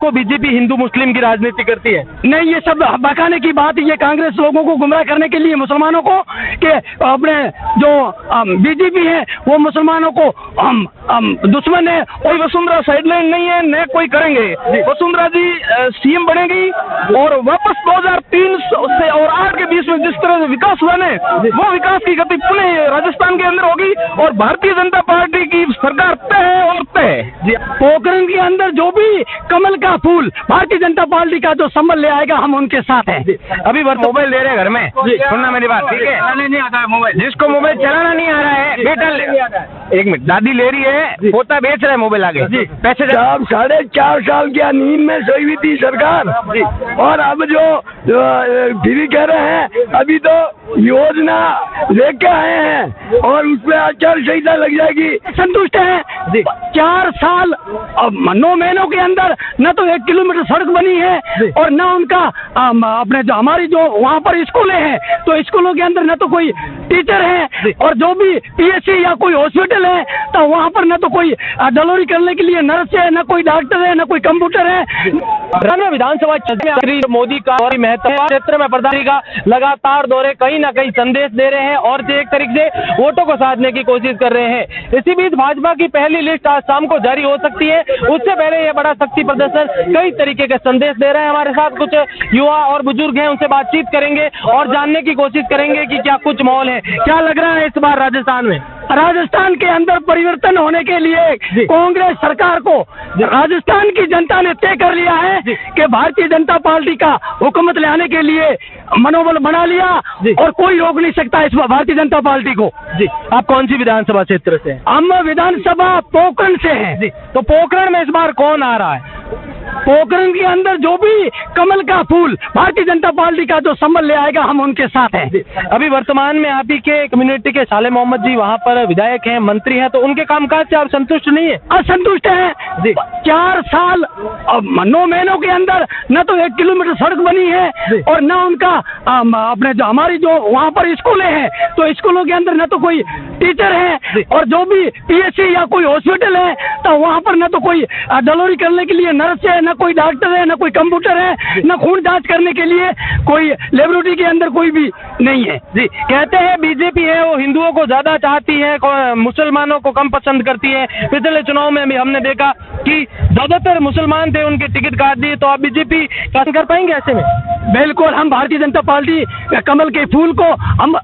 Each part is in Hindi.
को बीजेपी हिंदू मुस्लिम की राजनीति करती है? नहीं, ये सब बकाने की बात, ये कांग्रेस लोगों को गुमराह करने के लिए मुसलमानों को कि अपने जो बीजेपी है वो मुसलमानों को दुश्मन है। कोई वसुंधरा साइडलाइन नहीं है, न कोई करेंगे। वसुंधरा जी सीएम बनेगी और वापस 2003 से और 8 के बीच में जिस तरह से विकास हुआ है वो विकास की गति पुनः राजस्थान के अंदर होगी और भारतीय जनता पार्टी की सरकार तय है और तय है। पोखरण के अंदर जो भी कमल का फूल भारतीय जनता पार्टी का जो संबल ले आएगा, हम उनके साथ हैं। अभी मोबाइल ले रहे हैं घर में, सुनना मेरी बात, ठीक है? नहीं आता है मोबाइल, जिसको मोबाइल चलाना नहीं आ रहा है बेटा, एक मिनट, दादी ले रही है, पोता बेच रहा है मोबाइल आगे पैसे। साहब 4.5 साल की नींद में सोई हुई थी सरकार, और अब जो फ्री कह रहे हैं, अभी तो योजना लेके आए हैं और उसमें आचार संहिता लग जाएगी। संतुष्ट है 4 साल 9 महीनों के अंदर न तो 1 किलोमीटर सड़क बनी है और न उनका अपने जो हमारी जो वहाँ पर स्कूलें हैं तो स्कूलों के अंदर न तो कोई टीचर है और जो भी पीएचसी या कोई हॉस्पिटल है तो वहाँ पर न तो कोई डिलीवरी करने के लिए नर्स है, न कोई डॉक्टर है, न कोई कंप्यूटर है। विधानसभा मोदी का और महत्व क्षेत्र में प्रधानमंत्री का लगातार दौरे कहीं न कहीं संदेश दे रहे हैं और एक तरीके से वोटों को साधने की कोशिश कर रहे हैं। इसी बीच भाजपा की पहली लिस्ट आज शाम को जारी हो सकती है, उससे पहले यह बड़ा शक्ति प्रदर्शन कई तरीके के संदेश दे रहे हैं। हमारे साथ कुछ युवा और बुजुर्ग हैं, उनसे बातचीत करेंगे और जानने की कोशिश करेंगे कि क्या कुछ माहौल है, क्या लग रहा है इस बार राजस्थान में। राजस्थान के अंदर परिवर्तन होने के लिए कांग्रेस सरकार को राजस्थान की जनता ने तय कर लिया है कि भारतीय जनता पार्टी का हुकूमत लाने के लिए मनोबल बना लिया और कोई रोक नहीं सकता इस भारतीय जनता पार्टी को। आप कौन सी विधानसभा क्षेत्र से? हम विधानसभा पोखरण से हैं। तो पोखरण में इस बार कौन आ रहा है? पोखरण के अंदर जो भी कमल का फूल भारतीय जनता पार्टी का जो संबल ले आएगा, हम उनके साथ हैं। अभी वर्तमान में आप ही के कम्युनिटी के साले मोहम्मद जी वहाँ पर विधायक हैं, मंत्री हैं, तो उनके कामकाज से आप संतुष्ट नहीं है? असंतुष्ट है 4 साल 9 महीनों के अंदर न तो 1 किलोमीटर सड़क बनी है और न उनका अपने जो हमारी जो वहाँ पर स्कूलें हैं तो स्कूलों के अंदर न तो कोई टीचर है और जो भी पीएचसी या कोई हॉस्पिटल है तो वहाँ पर न तो कोई डिलीवरी करने के लिए नर्स है, न कोई डॉक्टर है, न कोई कंप्यूटर है, न खून जांच करने के लिए कोई लेबोरेटरी के अंदर कोई भी नहीं है। कहते हैं बीजेपी है वो हिंदुओं को ज्यादा चाहती है, मुसलमानों को कम पसंद करती है। पिछले चुनाव में भी हमने देखा कि ज्यादातर मुसलमान थे, उनके टिकट काट दिए, तो आप बीजेपी शासन कर पाएंगे ऐसे में? बिल्कुल, हम भारतीय जनता पार्टी कमल के फूल को हम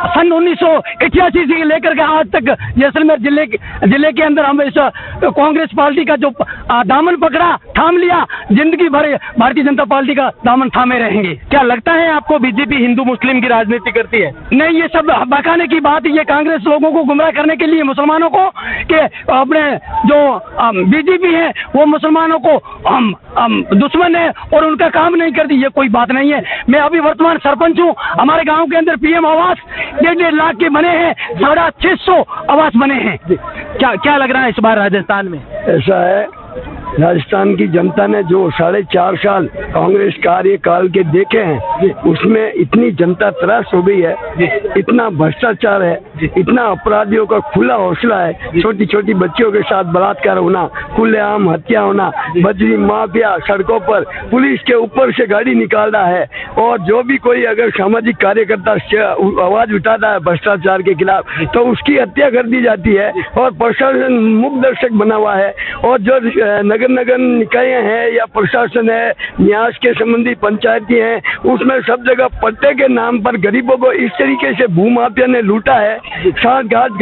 सन 1988 से लेकर के आज तक जैसलमेर जिले के अंदर हम इस कांग्रेस पार्टी का जो दामन पकड़ा, थाम लिया, जिंदगी भर भारतीय जनता पार्टी का दामन थामे रहेंगे। क्या लगता है आपको बीजेपी हिंदू मुस्लिम की राजनीति करती है? नहीं, ये सब बकाने की बात, ये कांग्रेस लोगों को गुमराह करने के लिए मुसलमानों को कि अपने जो बीजेपी है वो मुसलमानों को दुश्मन है और उनका काम नहीं करती, ये कोई बात नहीं है। मैं अभी वर्तमान सरपंच हूँ, हमारे गाँव के अंदर पीएम आवास 1.5 लाख के बने हैं, 650 आवास बने हैं। क्या लग रहा है इस बार राजस्थान में? ऐसा है, राजस्थान की जनता ने जो 4.5 साल कांग्रेस कार्यकाल के देखे हैं उसमें इतनी जनता त्रास हो गई है, इतना भ्रष्टाचार है, इतना अपराधियों का खुला हौसला है, छोटी छोटी बच्चियों के साथ बलात्कार होना, खुलेआम हत्या होना, बजरी माफिया सड़कों पर पुलिस के ऊपर से गाड़ी निकाल रहा है और जो भी कोई अगर सामाजिक कार्यकर्ता आवाज उठाता है भ्रष्टाचार के खिलाफ तो उसकी हत्या कर दी जाती है और प्रशासन मुख दर्शक बना हुआ है। और जो नगर निकाय हैं या प्रशासन है, न्यास के संबंधी पंचायती हैं, उसमें सब जगह पट्टे के नाम पर गरीबों को इस तरीके से भूमाफिया ने लूटा है, साठगांठ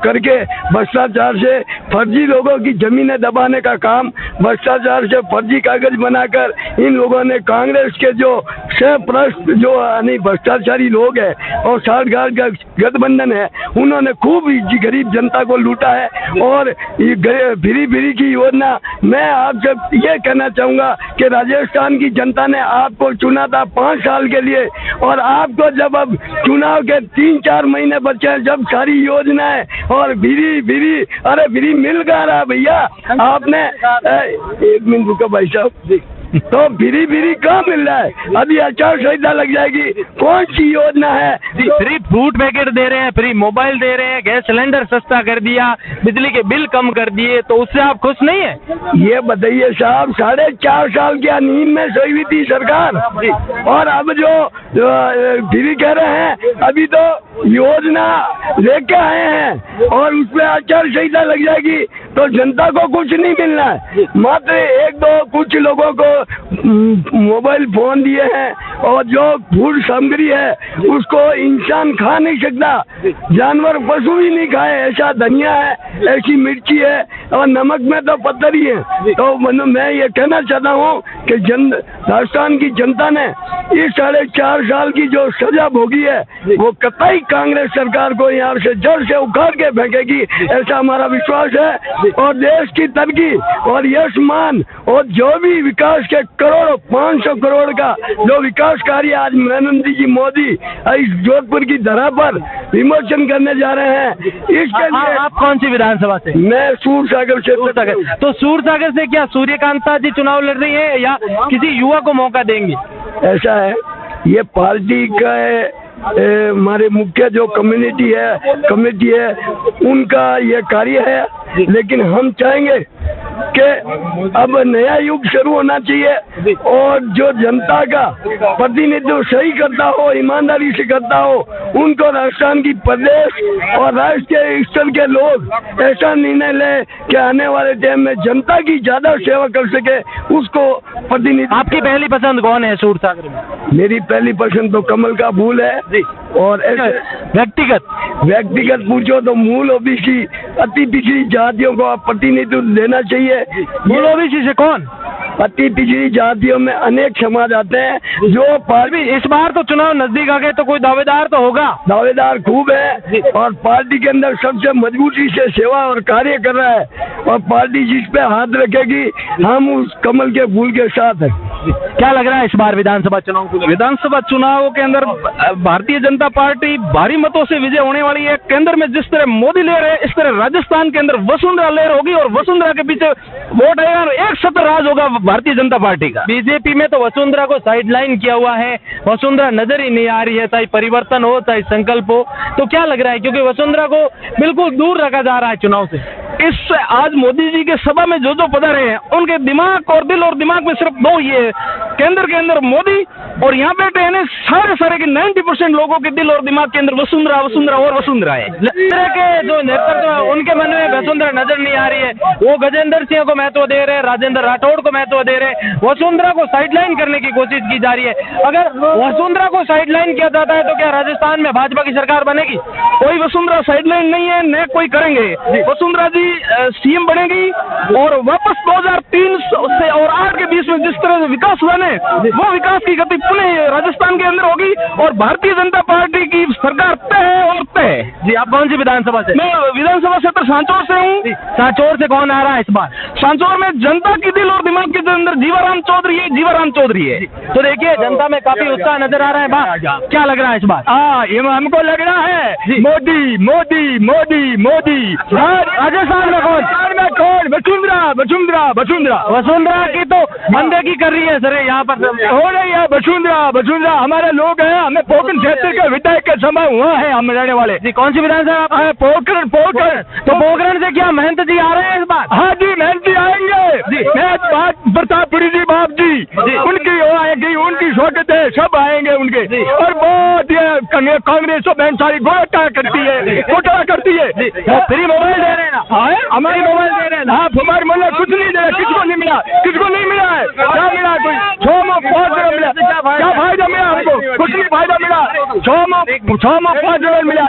करके भ्रष्टाचार से फर्जी लोगों की जमीनें दबाने का काम, भ्रष्टाचार से फर्जी कागज बनाकर इन लोगों ने कांग्रेस के जो सहप्रस्त जो यानी भ्रष्टाचारी लोग हैं और साठगांठ का गठबंधन है, उन्होंने खूब गरीब जनता को लूटा है। और फ्री की योजना, मैं आपसे ये कहना चाहूंगा कि राजस्थान की जनता ने आपको चुना था 5 साल के लिए और आपको जब अब चुनाव के 3-4 महीने बचे हैं, जब सारी योजनाएं और फ्री मिल गा रहा भैया, आपने 1 मिनट रुको भाई साहब, तो फ्री कहाँ मिल रहा है? अभी आचार संहिता लग जाएगी। कौन सी योजना है? फ्री फ्रूट पैकेट दे रहे हैं, फ्री मोबाइल दे रहे हैं, गैस सिलेंडर सस्ता कर दिया, बिजली के बिल कम कर दिए, तो उससे आप खुश नहीं है? ये बताइए साहब, 4.5 साल क्या नींद में सोई हुई थी सरकार, और अब जो फ्री कह रहे हैं, अभी तो योजना लेके आए हैं और उसमें आचार संहिता लग जाएगी तो जनता को कुछ नहीं मिलना है। मात्र 1-2 कुछ लोगों को मोबाइल फोन दिए हैं, और जो फूड सामग्री है उसको इंसान खा नहीं सकता, जानवर पशु भी नहीं खाए। ऐसा धनिया है, ऐसी मिर्ची है, और नमक में तो पत्थर ही है। तो मैं ये कहना चाहता हूँ कि राजस्थान की जनता ने इस 4.5 साल की जो सजा भोगी है वो कतई कांग्रेस सरकार को यहाँ से जड़ से उखाड़ के फेंकेगी, ऐसा हमारा विश्वास है। और देश की तरक्की और यश मान और जो भी विकास के करोड़ों 500 करोड़ का जो विकास कार्य आज नरेंद्र जी मोदी इस जोधपुर की धरा पर विमोचन करने जा रहे हैं, इसके लिए। आप कौन सी विधानसभा से? मैं सूरसागर से। तो सूरसागर से क्या सूर्यकांता जी चुनाव लड़ रही है या किसी युवा को मौका देंगे? ऐसा है, ये पार्टी का हमारे मुख्य जो कमेटी है उनका ये कार्य है, लेकिन हम चाहेंगे कि अब नया युग शुरू होना चाहिए और जो जनता का प्रतिनिधित्व सही करता हो, ईमानदारी से करता हो, उनको राजस्थान की प्रदेश और राष्ट्रीय स्तर के लोग ऐसा निर्णय ले कि आने वाले टाइम में जनता की ज्यादा सेवा कर सके, उसको प्रतिनिधि। आपकी पहली पसंद कौन है सूरसागर में? मेरी पहली पसंद तो कमल का फूल है। और ऐसे व्यक्तिगत पूछो तो मूल ओबीसी अति पिछड़ी जातियों को प्रतिनिधित्व देना चाहिए। मूल ओबीसी से कौन? अति पिछड़ी जातियों में अनेक समाज आते हैं जो पार्टी। इस बार तो चुनाव नजदीक आ गए तो कोई दावेदार तो होगा? दावेदार खूब है, और पार्टी के अंदर सबसे मजबूती से सेवा और कार्य कर रहा है, और पार्टी जिस पे हाथ रखेगी हम उस कमल के फूल के साथ है। क्या लग रहा है इस बार विधानसभा चुनाव को? विधानसभा चुनाव के अंदर भारतीय जनता पार्टी भारी मतों से विजय होने वाली है। केंद्र में जिस तरह मोदी लहर है, इस तरह राजस्थान के अंदर वसुंधरा लहर होगी, और वसुंधरा के पीछे वोट आएगा और एक छत्र राज होगा भारतीय जनता पार्टी का। बीजेपी में तो वसुंधरा को साइडलाइन किया हुआ है, वसुंधरा नजर ही नहीं आ रही है, चाहे परिवर्तन हो चाहे संकल्प हो। तो क्या लग रहा है, क्योंकि वसुंधरा को बिल्कुल दूर रखा जा रहा है चुनाव से? इस आज मोदी जी के सभा में जो पधारे हैं उनके दिमाग और दिल और दिमाग में सिर्फ 2 ही है, केंद्र के अंदर मोदी, और यहाँ बैठे हैं सारे के 90% लोगों के दिल और दिमाग के अंदर वसुंधरा और वसुंधरा है। के जो नेतृत्व है उनके मन में वसुंधरा नजर नहीं आ रही है, वो गजेंद्र सिंह को महत्व दे रहे हैं, राजेंद्र राठौड़ को महत्व दे रहे हैं, वसुंधरा को साइडलाइन करने की कोशिश की जा रही है। अगर वसुंधरा को साइडलाइन किया जाता है तो क्या राजस्थान में भाजपा की सरकार बनेगी? कोई वसुंधरा साइडलाइन नहीं है, न कोई करेंगे। वसुंधरा जी सीएम बनेगी, और वापस 2003 से और 8 के बीच में जिस तरह से विकास हुआ है वो विकास की गति पुनः राजस्थान के अंदर होगी, और भारतीय जनता पार्टी की सरकार तय है और तय। जी, आप कौन सी विधानसभा से? मैं विधानसभा क्षेत्र सांचौर से हूँ। सांचौर से कौन आ रहा है इस बार? सांचौर में जनता की दिल और दिमाग के अंदर जीवाराम चौधरी है। तो देखिए जनता में काफी उत्साह नजर आ रहा है। क्या लग रहा है इस बार? ये हमको लग रहा है मोदी मोदी मोदी मोदी। राजस्थान में कौन? वसुंधरा की तो अनदेखी कर रही है सर, यहाँ पर हो रही है वसुंधरा। हमारे लोग हैं, हमें पोखरण क्षेत्र के विधायक के समय हुआ है, हम रहने वाले। जी, कौन सी विधानसभा? पोखरण। तो पोखरण से क्या महंत जी आ रहे हैं इस बार? हाँ जी, महंत जी आएंगे जी। प्रतापपुरी जी बाप जी उनकी आएगी, उनकी स्वागत है, सब आएंगे उनके। और बहुत कांग्रेस तो बहन सारी घोटाला करती है। फ्री मोबाइल दे रहे हैं ना? हमारी मोबाइल दे रहे हैं। हाँ, हमारे मोबाइल कुछ नहीं दे रहे, किसको नहीं मिला है? क्या मिला? कोई 6 में 5 मिला? क्या फायदा मिला हमको? कुछ नहीं फायदा मिला। 6 में 5 मिला,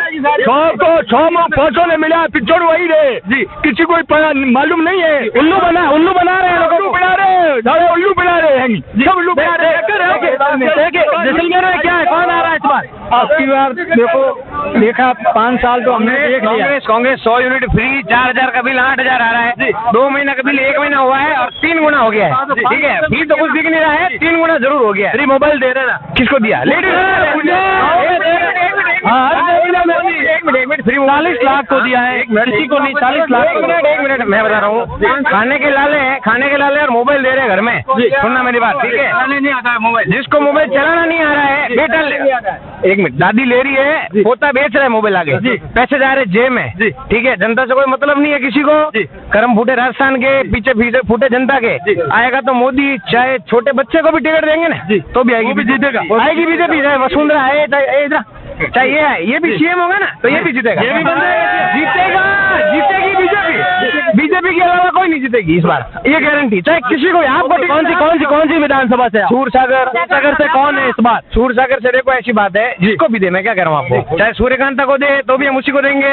6 में 5 ने मिला, पिछड़ वही रहे जी, किसी को मालूम नहीं है। उल्लू बना रहे हैं लोगों को, उल्लू बना रहे हैं, सब उल्लू बना रहे हैं। जैसलमेर में क्या है, कौन आ रहा है इस बार? आपकी बार देखा 5 साल तो हमने देख लिया। कांग्रेस 100 यूनिट फ्री, 4000 का बिल 8000 आ रहा है, 2 महीना का बिल 1 महीना हुआ है और 3 गुना हो गया है। ठीक है, फिर तो कुछ दिख नहीं रहा है, 3 गुना जरूर हो गया है। फ्री मोबाइल दे रहे ना, किसको दिया? हाँ, हर महीने में 40 लाख को दिया है, किसी को नहीं, 40 लाख। एक मिनट मैं बता रहा हूँ, खाने के लाले और मोबाइल दे रहे हैं घर में। सुनना मेरी बात, ठीक है? नहीं आता है मोबाइल, जिसको मोबाइल चलाना नहीं आ रहा है बेटा, एक मिनट, दादी ले रही है, पोता बेच रहा है मोबाइल आगे, पैसे जा रहे जेब में, ठीक है? जनता से कोई मतलब नहीं है किसी को। कर्म फूटे राजस्थान के, पीछे फूटे जनता के। आएगा तो मोदी, चाहे छोटे बच्चे को भी टिकट देंगे ना तो भी आएगी, जीतेगा, आएगी बीजेपी। चाहे वसुंधरा है, चाहे ये भी सीएम होगा ना तो ये भी जीतेगा, जीतेगी बीजेपी के अलावा कोई नहीं जीतेगी इस बार, ये गारंटी। चाहे किसी को, आपको कौन सी विधानसभा से? सूरसागर से कौन है इस बार? सूरसागर से देखो, ऐसी बात है जिसको भी दे, मैं क्या कह रहा हूँ आपको, चाहे सूर्यकांता को दे तो भी हम उसी को देंगे,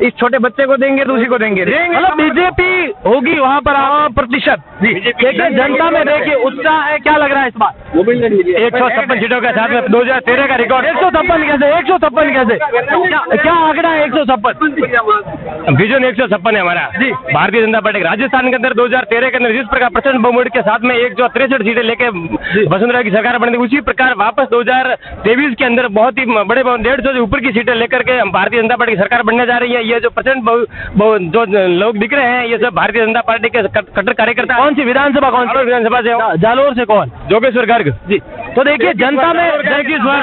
इस छोटे बच्चे को देंगे तो उसी को देंगे। मतलब बीजेपी होगी वहाँ पर 100%। देखिए जनता में देखिए उत्साह है, क्या लग रहा है इस बार? 156 सीटों के साथ में 2013 का रिकॉर्ड। 156 कैसे? 156 कैसे? क्या आंकड़ा है 156? विजन 156 है हमारा जी। भारतीय जनता पार्टी राजस्थान के अंदर 2013 के अंदर जिस प्रकार प्रचंड बहुमत के साथ में 163 सीटें लेके वसुंधरा की सरकार बनी, उसी प्रकार वापस 2023 के अंदर बहुत ही बड़े 150 से ऊपर की सीटें लेकर के हम भारतीय जनता पार्टी की सरकार बनने जा रही है। ये जो प्रचंड जो लोग दिख रहे हैं, ये सब भारतीय जनता पार्टी के कट्टर कार्यकर्ता। कौन सी विधानसभा? कौन सी विधानसभा से? जालोर से कौन? जोगेश्वर गर्ग जी। तो देखिए जनता में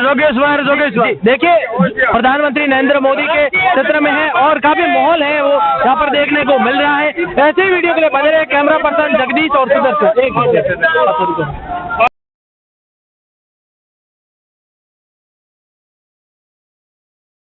जोगेश्वर देखिए प्रधानमंत्री नरेंद्र मोदी के क्षेत्र में है और काफी माहौल है वो यहाँ पर देखने को मिल रहा है। ऐसे ही वीडियो के लिए बने रहे कैमरा पर्सन जगदीश और सुदर्शन।